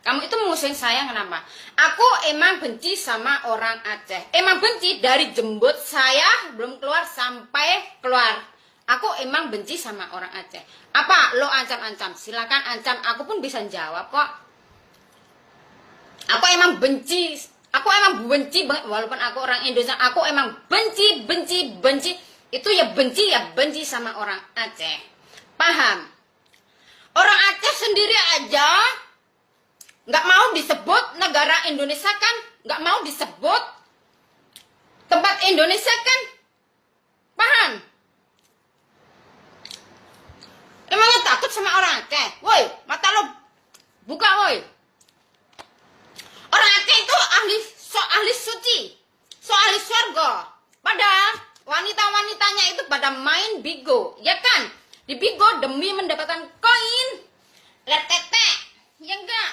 Kamu itu musuhin saya kenapa? Aku emang benci sama orang Aceh. Emang benci dari jembut saya belum keluar sampai keluar. Aku emang benci sama orang Aceh. Apa lo ancam-ancam? Silakan ancam, aku pun bisa jawab kok. Aku emang benci. Aku emang benci banget walaupun aku orang Indonesia. Aku emang benci. Itu ya benci sama orang Aceh. Paham? Orang Aceh sendiri aja nggak mau disebut negara Indonesia kan, nggak mau disebut tempat Indonesia kan, paham? Emangnya takut sama orang Aceh? Woi, mata lo buka woi. Orang Aceh itu ahli suci, ahli surga. Padahal wanita-wanitanya itu pada main bigo, ya kan? Di bigo demi mendapatkan koin, letete. Ya enggak,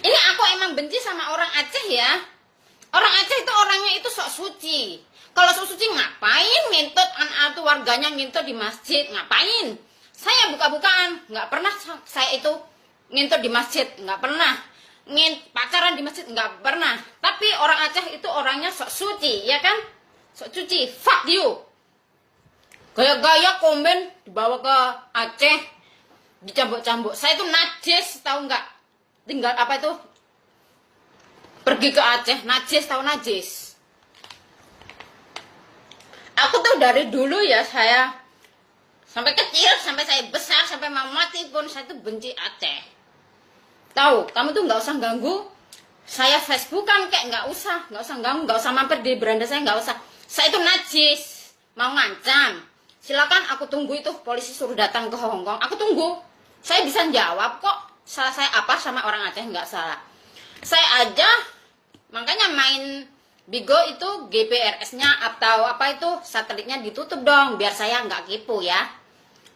ini aku emang benci sama orang Aceh ya. Orang Aceh itu orangnya itu sok suci. Kalau sok suci ngapain ngintut anak warganya ngintut di masjid, ngapain? Saya buka-bukaan, nggak pernah saya itu ngintut di masjid, nggak pernah. Pacaran di masjid, nggak pernah. Tapi orang Aceh itu orangnya sok suci, ya kan? Sok suci, fuck you. Gaya-gaya komen dibawa ke Aceh, dicambuk-cambuk. Saya itu najis, tahu nggak? Tinggal apa itu? Pergi ke Aceh, najis, tahu najis. Aku tuh dari dulu ya, saya sampai kecil, sampai saya besar, sampai mau mati pun saya tuh benci Aceh. Tahu? Kamu tuh nggak usah ganggu. Saya Facebookan kayak nggak usah ganggu, nggak usah mampir di beranda saya, nggak usah. Saya itu najis, mau ngancam. Silakan aku tunggu itu polisi suruh datang ke Hongkong. Aku tunggu. Saya bisa jawab kok. Salah saya apa sama orang Aceh? Nggak salah. Saya aja makanya main Bigo itu GPRS-nya atau apa itu satelitnya ditutup dong biar saya nggak kepo ya.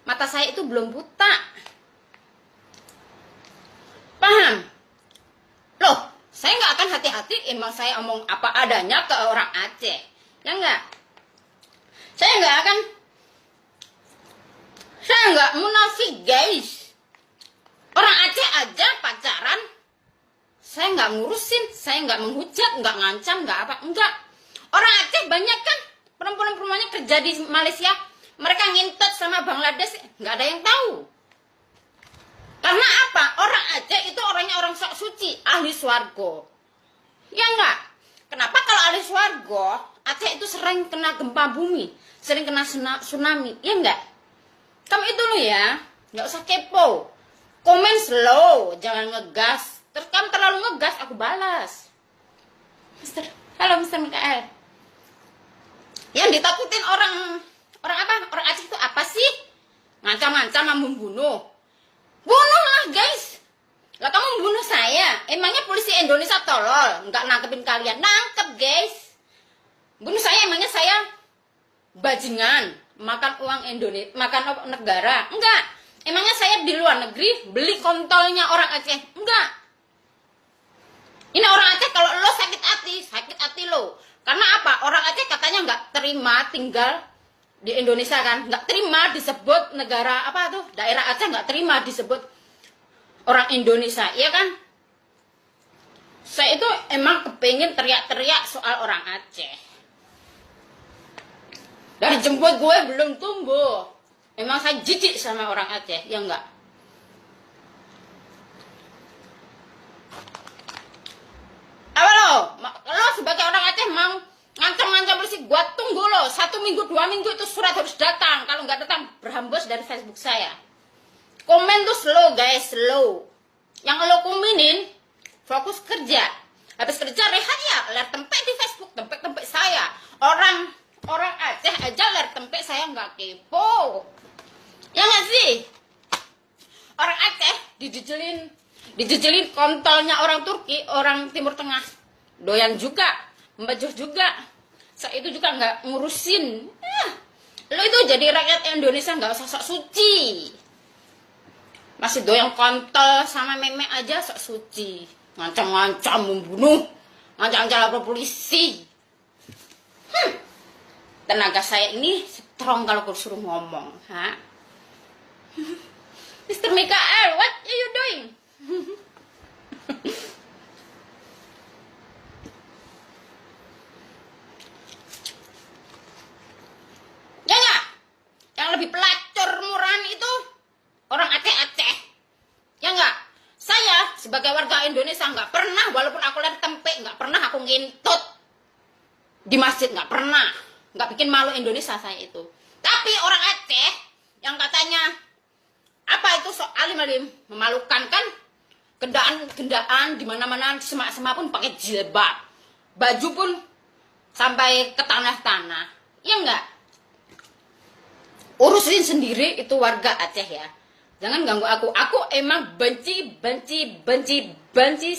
Mata saya itu belum buta. Paham? Loh, saya nggak akan hati-hati. Emang saya omong apa adanya ke orang Aceh. Ya nggak? Saya nggak munafik guys. Orang Aceh aja pacaran saya nggak ngurusin, saya nggak menghujat, nggak ngancam, nggak apa, enggak. Orang Aceh banyak kan perempuan-perempuannya kerja di Malaysia, mereka ngintet sama Bangladesh, nggak ada yang tahu. Karena apa? Orang Aceh itu orangnya orang sok suci, ahli swargo. Ya enggak? Kenapa kalau ahli swargo, Aceh itu sering kena gempa bumi, sering kena tsunami, ya enggak? Kamu itu loh ya, nggak usah kepo. Komen slow, jangan ngegas. Terus kamu terlalu ngegas, aku balas. Halo Mister Mikael. Yang ditakutin orang apa? Orang Aceh itu apa sih? Ngancam-ngancam membunuh. Bunuhlah guys. Lah kamu membunuh saya. Emangnya polisi Indonesia tolol, nggak nangkepin kalian? Nangkep guys. Bunuh saya emangnya saya bajingan, makan uang Indonesia, makan negara? Enggak. Emangnya saya di luar negeri beli kontolnya orang Aceh? Enggak. Ini orang Aceh kalau lo sakit hati lo. Karena apa? Orang Aceh katanya nggak terima tinggal di Indonesia kan, nggak terima disebut negara apa tuh, daerah Aceh nggak terima disebut orang Indonesia, iya kan? Saya itu emang kepengen teriak-teriak soal orang Aceh. Dari jemput gue belum tumbuh. Emang saya jijik sama orang Aceh, ya enggak? Apa lo sebagai orang Aceh mau ngancam-ngancam polisi, gua tunggu lo 1 minggu 2 minggu itu surat harus datang. Kalau nggak datang berhembus dari Facebook saya. Komen tuh slow guys, slow. Yang lo komenin fokus kerja. Habis kerja rehat ya, lihat tempe di Facebook, tempe saya. Orang Aceh aja lihat tempe saya nggak kepo. Ya nggak sih? Orang Aceh dijejelin kontolnya orang Turki, orang Timur Tengah. Doyan juga, membajuh juga. Saya itu juga nggak ngurusin. Lo itu jadi rakyat Indonesia nggak usah sok suci. Masih doyan kontol sama meme aja sok suci. Ngancam-ngancam membunuh, ngancam-ngancam lapor polisi. Tenaga saya ini strong kalau suruh ngomong, ha? Mister Mikael, sebagai warga Indonesia nggak pernah, walaupun aku lihat tempe, nggak pernah aku ngintut di masjid, nggak pernah. Nggak bikin malu Indonesia saya itu. Tapi orang Aceh yang katanya apa itu alim-alim memalukan kan, gendaan di mana-mana, semak-semak pun pakai jilbab, baju pun sampai ke tanah-tanah, ya enggak? Urusin sendiri itu warga Aceh ya. Jangan ganggu aku. Aku emang benci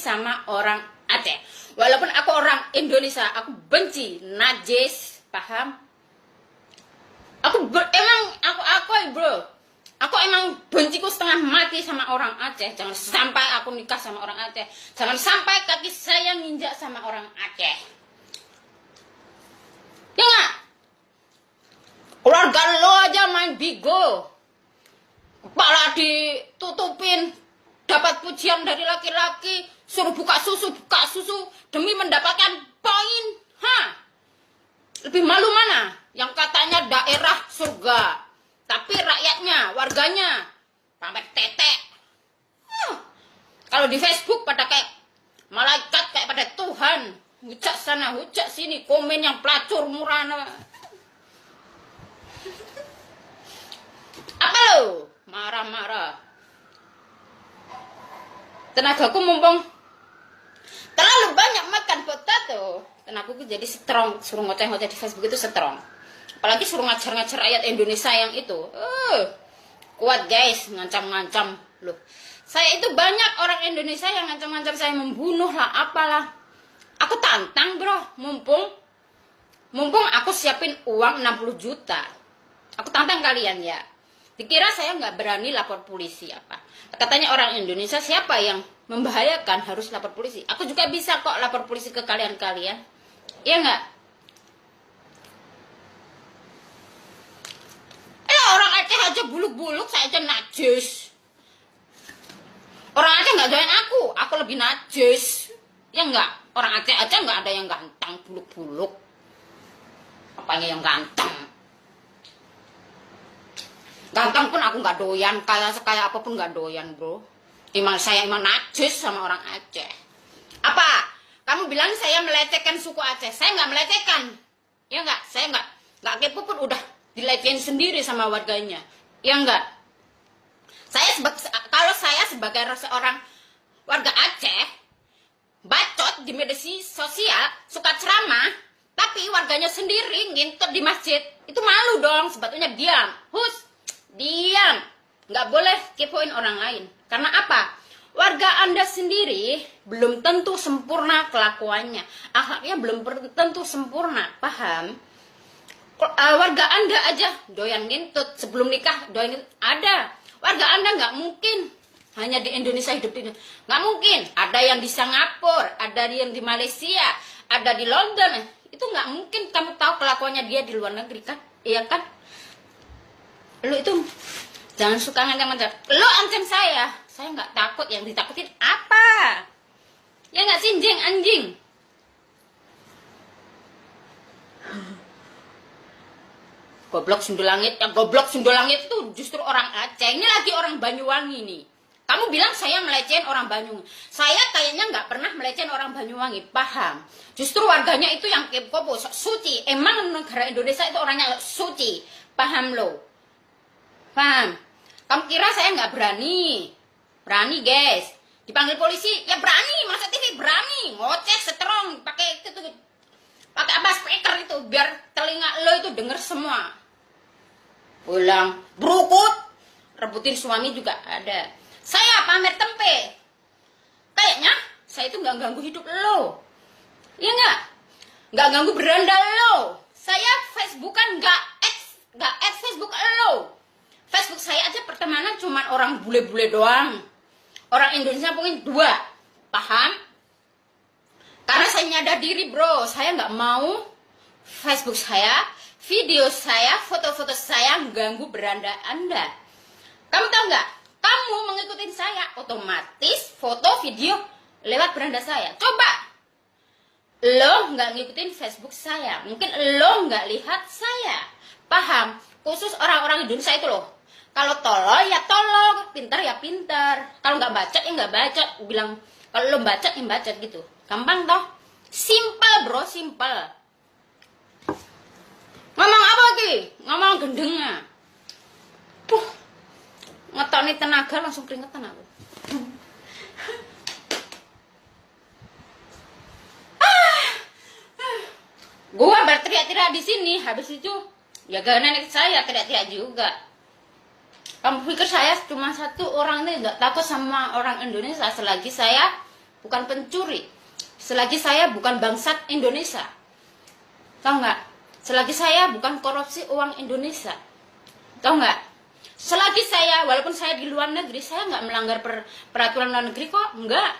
sama orang Aceh. Walaupun aku orang Indonesia, aku benci najis, paham? Aku emang benciku setengah mati sama orang Aceh. Jangan sampai aku nikah sama orang Aceh. Jangan sampai kaki saya nginjak sama orang Aceh. Ya nggak? Keluarga lo aja main bigo. Kepala ditutupin. Dapat pujian dari laki-laki. Suruh buka susu demi mendapatkan poin. Lebih malu mana? Yang katanya daerah surga, tapi rakyatnya, warganya pamer tetek. Kalau di Facebook pada kayak malaikat, kayak pada Tuhan, hujat sana, hujat sini, komen yang pelacur murana. Apa lo? Marah-marah. Tenagaku mumpung terlalu banyak makan potato, tenagaku jadi strong. Suruh ngoceh-ngoceh di Facebook itu strong. Apalagi suruh ngajar-ngajar ayat Indonesia yang itu. Kuat guys, ngancam-ngancam loh. Saya itu banyak orang Indonesia yang ngancam-ngancam saya, membunuh lah, apalah. Aku tantang bro, mumpung aku siapin uang 60 juta. Aku tantang kalian ya. Dikira saya nggak berani lapor polisi apa. Katanya orang Indonesia siapa yang membahayakan harus lapor polisi. Aku juga bisa kok lapor polisi ke kalian-kalian. Iya nggak? Orang Aceh aja buluk-buluk, saya aja najis. Orang Aceh nggak doyan aku lebih najis. Ya nggak? Orang Aceh aja nggak ada yang ganteng, buluk-buluk. Apanya yang ganteng? Ganteng pun aku nggak doyan, kayak apapun nggak doyan bro. Saya emang najis sama orang Aceh. Apa? Kamu bilang saya melecehkan suku Aceh? Saya nggak melecehkan. Ya nggak? Saya nggak kepo pun udah dilecehin sendiri sama warganya. Ya enggak? Kalau saya sebagai seorang warga Aceh, bacot di media sosial, suka ceramah, tapi warganya sendiri ngintip di masjid, itu malu dong. Sebetulnya diam, diam. Nggak boleh kepoin orang lain. Karena apa? Warga Anda sendiri belum tentu sempurna kelakuannya, akhlaknya belum tentu sempurna, paham? Warga Anda aja doyan ngintut, sebelum nikah doyan ngintut. Ada warga Anda nggak mungkin hanya di Indonesia hidup di Indonesia. Nggak mungkin. Ada yang di Singapura, ada yang di Malaysia, ada di London. Itu nggak mungkin kamu tahu kelakuannya dia di luar negeri kan? Iya kan? Lu itu jangan suka ngancam-ngancam. Lu ancam saya nggak takut. Yang ditakutin apa? Ya nggak sih, anjing. Goblok Sundul Langit. Yang goblok Sundul Langit itu justru orang Aceh. Ini lagi orang Banyuwangi nih. Kamu bilang saya melecehin orang Banyuwangi. Saya kayaknya nggak pernah melecehin orang Banyuwangi, paham? Justru warganya itu yang kepo, suci. Emang negara Indonesia itu orangnya suci, paham lo? Paham? Kamu kira saya nggak berani? Berani guys. Dipanggil polisi, ya berani. Masa TV berani. Ngoceh strong, pakai apa speaker itu biar telinga lo itu denger semua. Pulang berukut, rebutin suami juga ada. Saya pamer tempe. Kayaknya saya itu nggak ganggu hidup lo. Iya nggak? Nggak ganggu beranda lo. Saya Facebookan nggak add Facebook lo. Facebook saya aja pertemanan cuma orang bule-bule doang. Orang Indonesia mungkin 2. Paham? Karena saya nyadar diri bro. Saya nggak mau Facebook saya, video saya, foto-foto saya ganggu beranda Anda. Kamu tahu nggak? Kamu mengikuti saya, otomatis foto, video lewat beranda saya. Coba. Lo nggak ngikutin Facebook saya. Mungkin lo nggak lihat saya. Paham? Khusus orang-orang Indonesia itu loh. Kalau tolol ya tolol. pintar ya pintar. Kalau nggak bacot ya nggak bacot. Bilang kalau lo bacot ya bacot gitu. Gampang toh? Simple bro, simple. Ngomong apa lagi? Ngomong gendengnya. Ngetoknya tenaga langsung keringetan aku. Gua berteriak-teriak di sini, habis itu ya gak nenek saya teriak-teriak juga. Kamu pikir saya cuma satu orang ini nggak takut sama orang Indonesia selagi saya bukan pencuri, selagi saya bukan bangsat Indonesia, tahu nggak? Selagi saya bukan korupsi uang Indonesia, tahu nggak? Selagi saya, walaupun saya di luar negeri, saya nggak melanggar peraturan luar negeri kok, nggak.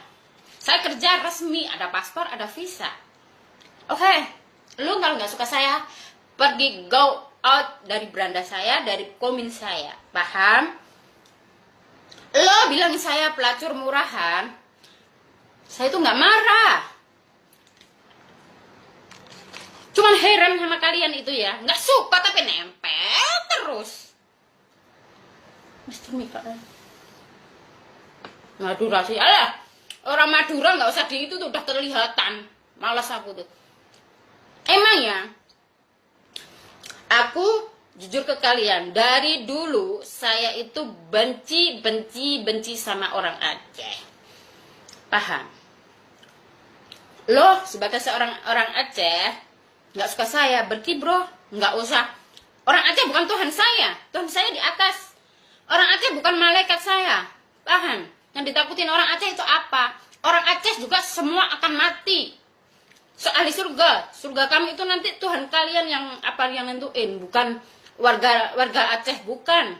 Saya kerja resmi, ada paspor, ada visa. Oke. Lu kalau nggak suka saya, pergi go out dari beranda saya, dari komin saya, paham? Lo bilang saya pelacur murahan, saya tuh nggak marah. Cuman heran sama kalian itu ya, nggak suka tapi nempel terus. Mister Mika, Madura sih, alah, orang Madura nggak usah di itu tuh udah kelihatan, malas aku tuh. Emang ya, aku jujur ke kalian, dari dulu saya itu benci sama orang Aceh. Paham? Loh, sebagai seorang orang Aceh, nggak suka saya, berarti bro, nggak usah. Orang Aceh bukan Tuhan saya di atas. Orang Aceh bukan malaikat saya, paham? Yang ditakutin orang Aceh itu apa? Orang Aceh juga semua akan mati. Ahli surga kami itu nanti Tuhan kalian yang nentuin, bukan warga Aceh, bukan.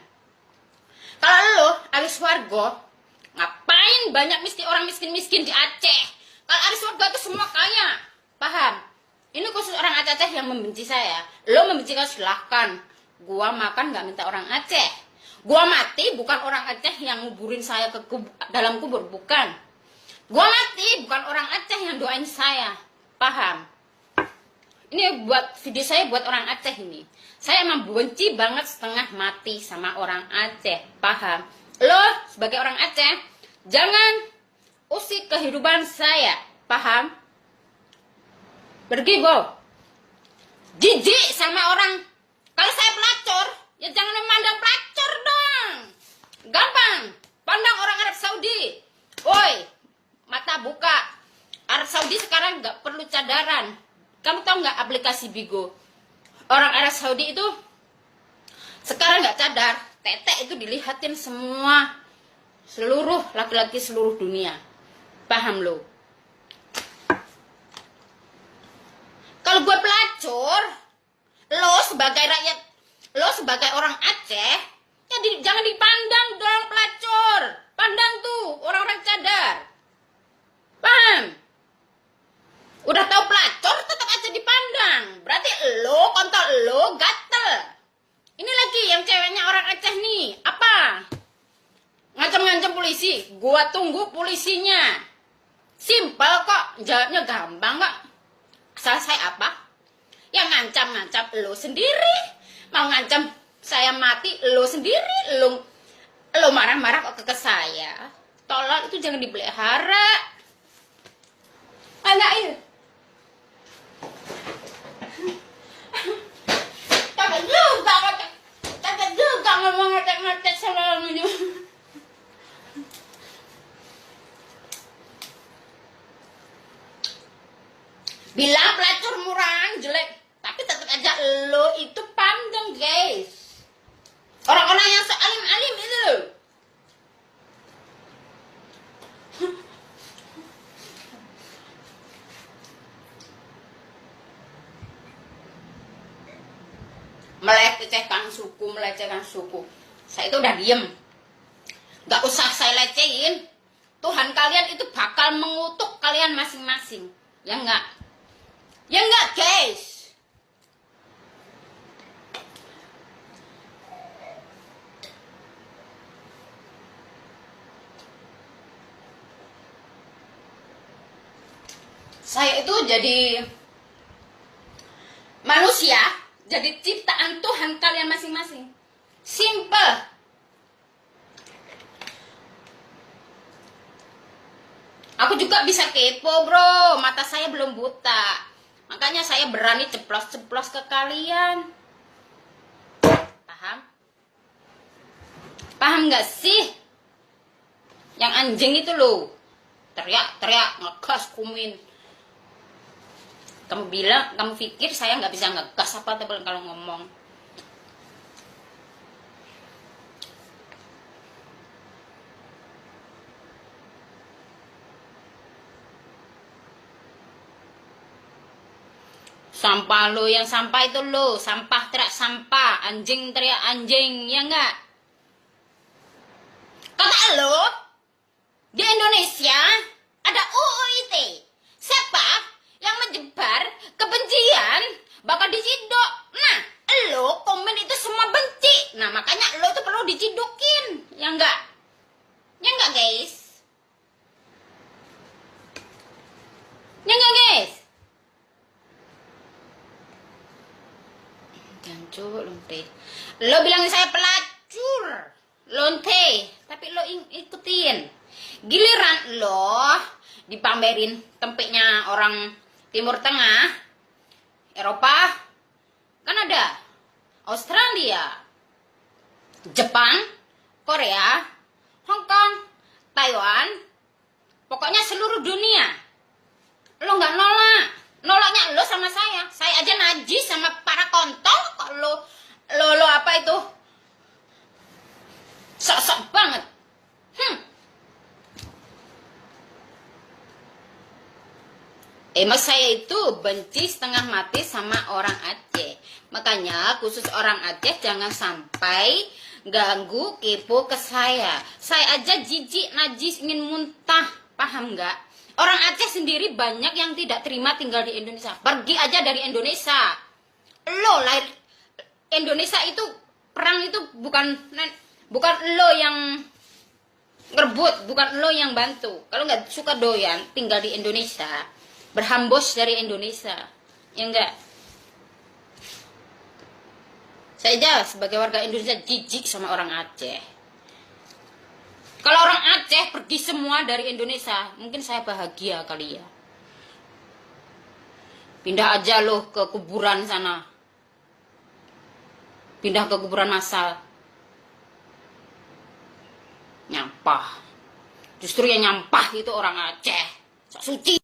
Kalau lo ahli surga, ngapain banyak orang miskin di Aceh? Kalau ahli surga itu semua kaya, paham? Ini khusus orang Aceh yang membenci saya. Lo membenci kan silahkan. Gua makan nggak minta orang Aceh. Gua mati bukan orang Aceh yang nguburin saya ke dalam kubur, bukan. Gua mati bukan orang Aceh yang doain saya. Paham? Ini buat video saya buat orang Aceh ini. Saya emang benci banget setengah mati sama orang Aceh. Paham? Lo sebagai orang Aceh jangan usik kehidupan saya. Paham? Pergi, Bo. Jijik sama orang. Kalau saya pelacur, ya jangan memandang pelacur dong. Gampang. Pandang orang Arab Saudi. Woi, mata buka. Arab Saudi sekarang nggak perlu cadaran. Kamu tahu nggak aplikasi Bigo? Orang Arab Saudi itu sekarang nggak cadar. Tetek itu dilihatin semua, seluruh laki-laki seluruh dunia. Paham lo? Kalau gue pelacur, lo sebagai rakyat, lo sebagai orang Aceh, ya jangan dipandang dong pelacur. Pandang tuh orang-orang cadar. Paham? Udah tahu pelacur tetap aja dipandang. Berarti lo kontol lo gatel. Ini lagi yang ceweknya orang Aceh nih. Apa? Ngancam-ngancam polisi. Gua tunggu polisinya. Simpel kok. Jawabnya gampang kok. Asal saya apa? Yang ngancam-ngancam lo sendiri. Mau ngancam saya mati lo sendiri. Lo marah-marah kok ke saya. Tolong itu jangan dipelihara. Anak ini. Takut juga ngomong ngetek-ngetek sama kamu. Bilang pelacur murahan jelek, tapi tetap aja lo itu pandang guys. Orang-orang yang sealim-alim itu. Melecehkan suku. Saya itu udah diem. Gak usah saya lecehin. Tuhan kalian itu bakal mengutuk kalian masing-masing. Ya enggak? Ya enggak guys? Saya itu jadi manusia, jadi ciptaan Tuhan kalian masing-masing. Simple. juga bisa kepo, bro. Mata saya belum buta. Makanya saya berani ceplos-ceplos ke kalian. Paham? Paham gak sih? Yang anjing itu loh. Teriak-teriak, ngegas, kumin. Kamu bilang, kamu pikir saya nggak bisa ngegas apa tebel kalau ngomong? Sampah lo, yang sampah itu lo. Sampah teriak sampah, anjing teriak anjing, ya enggak? Kata lo, di Indonesia ada UU ITE. Siapa yang menyebar kebencian bakal diciduk. Nah, lo komen itu semua benci. Nah, makanya lo itu perlu dicidukin, ya enggak? Ya enggak, guys? Ya enggak, guys? Jancuk, lonte. Lo bilang saya pelacur, lonte, tapi lo ikutin. Giliran lo dipamerin tempeknya orang Timur Tengah, Eropa, Kanada, Australia, Jepang, Korea, Hong Kong, Taiwan, pokoknya seluruh dunia. Lo nggak nolak. Nolaknya lo sama saya. Saya aja najis sama para kontol. Kok lo apa itu? Sok-sok banget. Mas saya itu benci setengah mati sama orang Aceh. Makanya khusus orang Aceh jangan sampai ganggu kepo ke saya. Saya aja jijik, najis, ingin muntah. Paham nggak? Orang Aceh sendiri banyak yang tidak terima tinggal di Indonesia. Pergi aja dari Indonesia. Lo lahir Indonesia itu, perang itu bukan lo yang ngerebut, bukan lo yang bantu. Kalau nggak suka doyan tinggal di Indonesia, berhambos dari Indonesia, ya enggak? Saya aja sebagai warga Indonesia jijik sama orang Aceh. Kalau orang Aceh pergi semua dari Indonesia, mungkin saya bahagia kali ya. Pindah aja loh ke kuburan sana. Pindah ke kuburan massal. Nyampah. Justru yang nyampah itu orang Aceh. Sok suci.